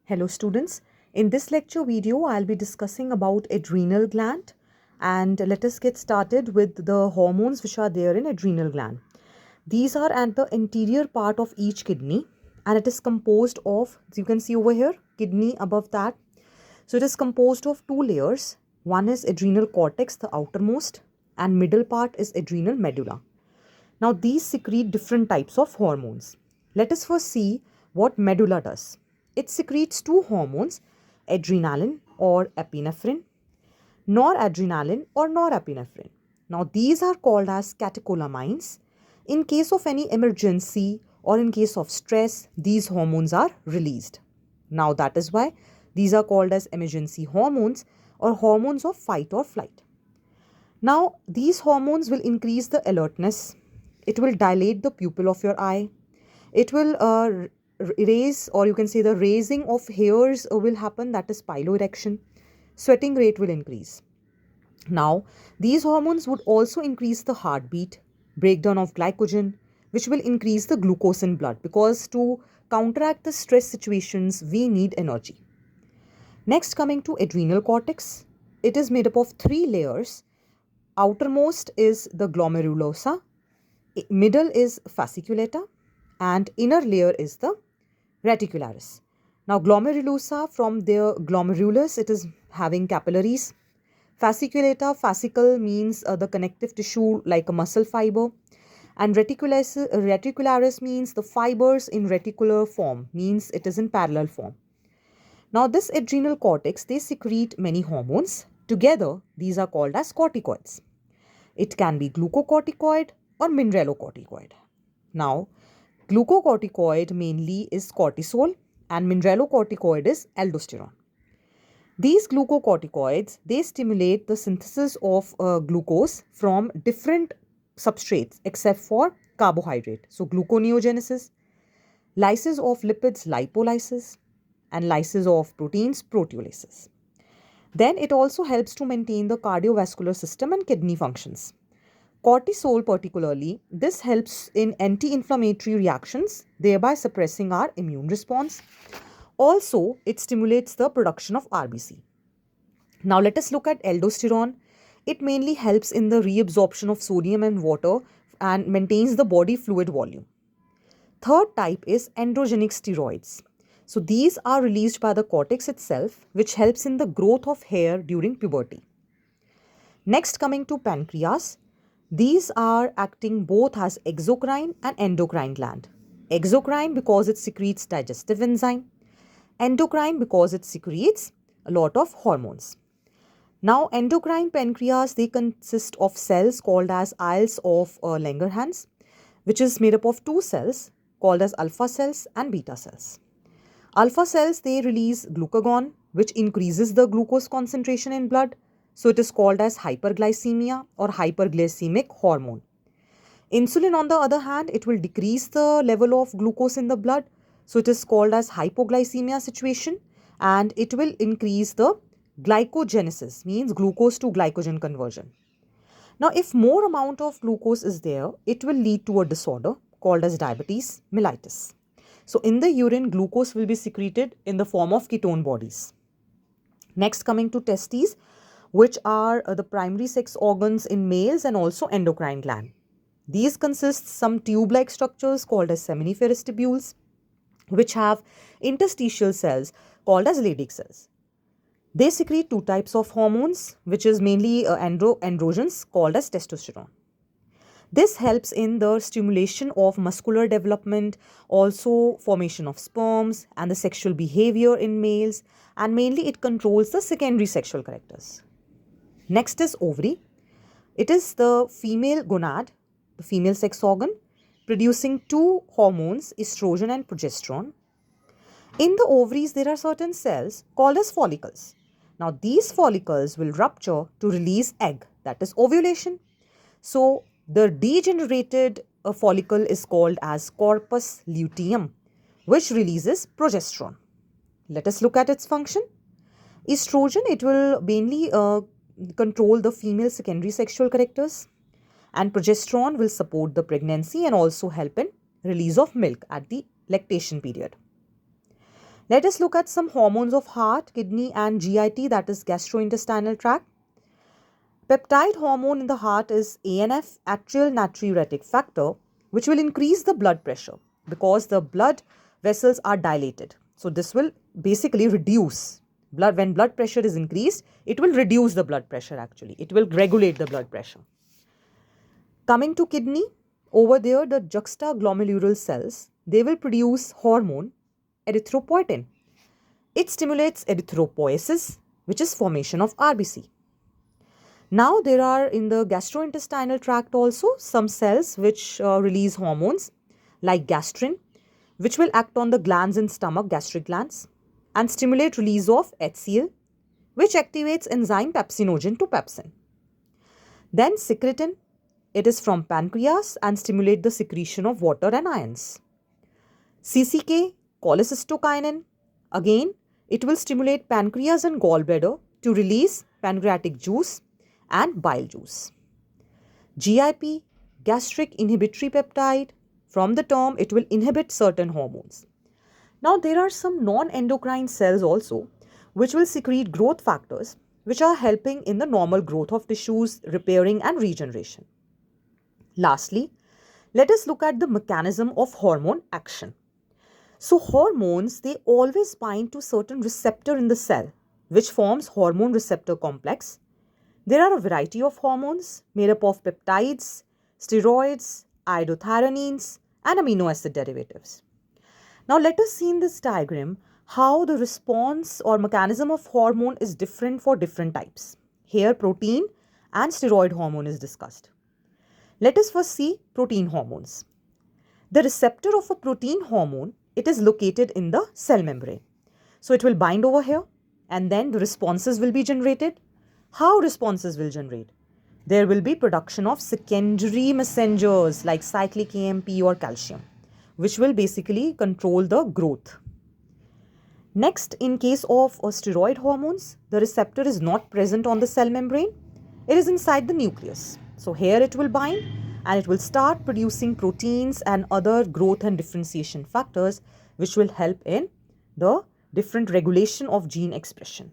Hello students, in this lecture video I'll be discussing about adrenal gland, and let us get started with the hormones which are there in adrenal gland. These are at the anterior part of each kidney and it is composed of, as you can see over here, kidney above that. So it is composed of two layers. One is adrenal cortex, the outermost, and middle part is adrenal medulla. Now these secrete different types of hormones. Let us first see what medulla does. It secretes two hormones, adrenaline or epinephrine, noradrenaline or norepinephrine. Now these are called as catecholamines. In case of any emergency or in case of stress, these hormones are released. Now that is why these are called as emergency hormones or hormones of fight or flight. Now these hormones will increase the alertness. It will dilate the pupil of your eye. It will raise, or you can say the raising of hairs will happen, that is piloerection. Sweating rate will increase. Now these hormones would also increase the heartbeat, breakdown of glycogen, which will increase the glucose in blood, because to counteract the stress situations we need energy. Next, coming to adrenal cortex, it is made up of three layers. Outermost is the glomerulosa, middle is fasciculata, and inner layer is the reticularis. Now glomerulosa, from their glomerulus, it is having capillaries. Fasciculata, fascicle means the connective tissue like a muscle fiber, and reticularis means the fibers in reticular form, means it is in parallel form. Now this adrenal cortex, they secrete many hormones. Together these are called as corticoids. It can be glucocorticoid or mineralocorticoid. Now glucocorticoid mainly is cortisol and mineralocorticoid is aldosterone. These glucocorticoids, they stimulate the synthesis of glucose from different substrates except for carbohydrate. So gluconeogenesis, lysis of lipids, lipolysis, and lysis of proteins, proteolysis. Then it also helps to maintain the cardiovascular system and kidney functions. Cortisol particularly, this helps in anti-inflammatory reactions, thereby suppressing our immune response. Also, it stimulates the production of RBC. Now let us look at aldosterone. It mainly helps in the reabsorption of sodium and water and maintains the body fluid volume. Third type is androgenic steroids. So these are released by the cortex itself, which helps in the growth of hair during puberty. Next, coming to pancreas, these are acting both as exocrine and endocrine gland. Exocrine because it secretes digestive enzyme, endocrine because it secretes a lot of hormones. Now endocrine pancreas, they consist of cells called as aisles of Langerhans, which is made up of two cells called as alpha cells and beta cells. Alpha cells, they release glucagon, which increases the glucose concentration in blood. So it is called as hyperglycemia or hyperglycemic hormone. Insulin, on the other hand, it will decrease the level of glucose in the blood. So it is called as hypoglycemia situation, and it will increase the glycogenesis, means glucose to glycogen conversion. Now, if more amount of glucose is there, it will lead to a disorder called as diabetes mellitus. So in the urine, glucose will be secreted in the form of ketone bodies. Next, coming to testes, which are the primary sex organs in males and also endocrine gland. These consist some tube-like structures called as seminiferous tubules, which have interstitial cells called as Leydig cells. They secrete two types of hormones, which is mainly androgens called as testosterone. This helps in the stimulation of muscular development, also formation of sperms and the sexual behavior in males, and mainly it controls the secondary sexual characters. Next is ovary. It is the female gonad, the female sex organ, producing two hormones, estrogen and progesterone. In the ovaries, there are certain cells called as follicles. Now these follicles will rupture to release egg, that is ovulation. So the degenerated follicle is called as corpus luteum, which releases progesterone. Let us look at its function. Estrogen, it will mainly control the female secondary sexual characters, and progesterone will support the pregnancy and also help in release of milk at the lactation period. Let us look at some hormones of heart, kidney and GIT, that is gastrointestinal tract. Peptide hormone in the heart is ANF, atrial natriuretic factor, which will increase the blood pressure because the blood vessels are dilated. So this will basically reduce blood. When blood pressure is increased, it will reduce the blood pressure actually. It will regulate the blood pressure. Coming to kidney, over there the juxtaglomerular cells, they will produce hormone erythropoietin. It stimulates erythropoiesis, which is formation of RBC. Now there are in the gastrointestinal tract also some cells which release hormones like gastrin, which will act on the glands in stomach, gastric glands, and stimulate release of HCl, which activates enzyme pepsinogen to pepsin. Then secretin, it is from pancreas and stimulate the secretion of water and ions. CCK, cholecystokinin, again it will stimulate pancreas and gallbladder to release pancreatic juice and bile juice. GIP, gastric inhibitory peptide, from the term it will inhibit certain hormones. Now there are some non-endocrine cells also which will secrete growth factors which are helping in the normal growth of tissues, repairing and regeneration. Lastly, let us look at the mechanism of hormone action. So hormones, they always bind to certain receptor in the cell which forms hormone receptor complex. There are a variety of hormones made up of peptides, steroids, iodothyronines, and amino acid derivatives. Now let us see in this diagram how the response or mechanism of hormone is different for different types. Here protein and steroid hormone is discussed. Let us first see protein hormones. The receptor of a protein hormone, it is located in the cell membrane. So it will bind over here and then the responses will be generated. How responses will generate? There will be production of secondary messengers like cyclic AMP or calcium, which will basically control the growth. Next, in case of steroid hormones, the receptor is not present on the cell membrane. It is inside the nucleus. So here it will bind and it will start producing proteins and other growth and differentiation factors which will help in the different regulation of gene expression.